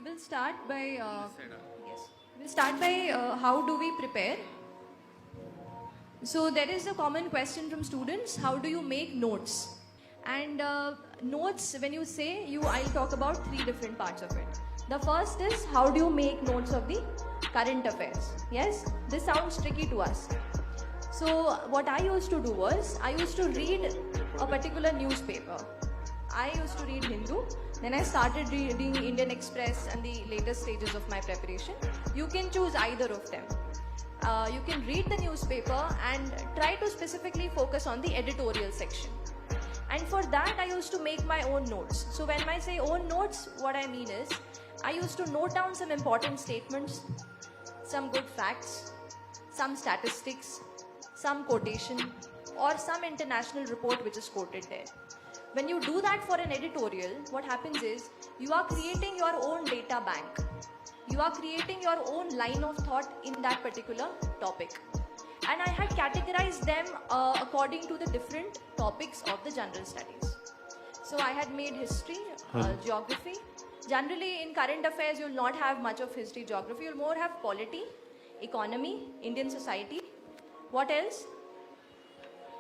We'll start by how do we prepare. So there is a common question from students: how do you make notes? And notes, when you say I'll talk about three different parts of it. The first is how do you make notes of the current affairs? Yes, this sounds tricky to us. So what I used to do was I used to read a particular newspaper. I used to read Hindu. Then I started reading Indian Express and the latest stages of my preparation. You can choose either of them. You can read the newspaper and try to specifically focus on the editorial section. And for that, I used to make my own notes. So when I say own notes, what I mean is, I used to note down some important statements, some good facts, some statistics, some quotation, or some international report which is quoted there. When you do that for an editorial, what happens is, you are creating your own data bank. You are creating your own line of thought in that particular topic. And I had categorized them according to the different topics of the general studies. So I had made history, geography. Generally in current affairs, you'll not have much of history, geography. You'll more have polity, economy, Indian society. What else?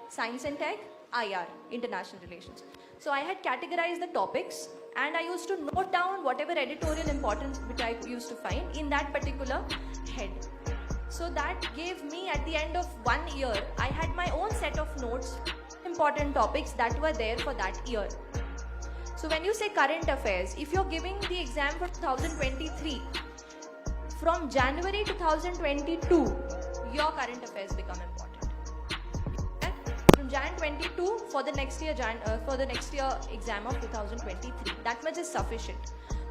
Science and tech, IR, international relations. So I had categorized the topics and I used to note down whatever editorial importance which I used to find in that particular head. So that gave me, at the end of 1 year, I had my own set of notes, important topics that were there for that year. So when you say current affairs, if you're giving the exam for 2023, from January 2022, your current affairs become important. From Jan 22 for the next year exam of 2023, that much is sufficient,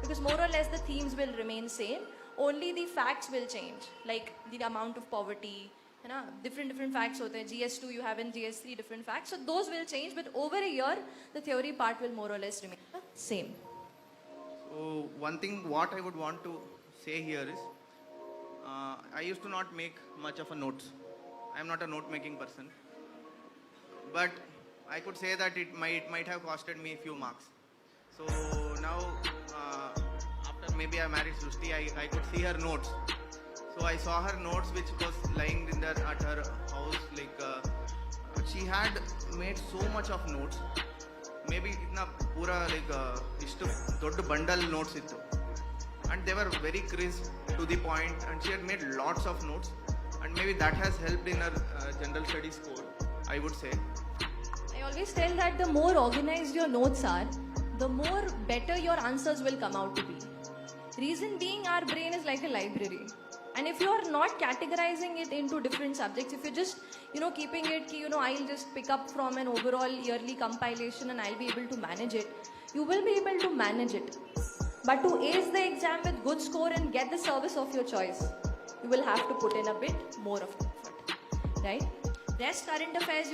because more or less the themes will remain same. Only the facts will change, like the amount of poverty, different facts hote hain. GS2 you have in GS3 different facts, so those will change, but over a year the theory part will more or less remain the same. So one thing what I would want to say here is, I used to not make much of a notes. I am not a note making person, but I could say that it might have costed me a few marks. So now after maybe I married Srushti, I could see her notes. So I saw her notes which was lying in there at her house. She had made so much of notes. Maybe itna pura ishtu doddu bundle notes ittu, and they were very crisp, to the point, and she had made lots of notes, and maybe that has helped in her general studies score, I would say. I always tell that the more organized your notes are, the more better your answers will come out to be. Reason being, our brain is like a library. And if you are not categorizing it into different subjects, if you're just, keeping it, I'll just pick up from an overall yearly compilation and I'll be able to manage it, you will be able to manage it. But to ace the exam with good score and get the service of your choice, you will have to put in a bit more of effort, right? Rest current affairs,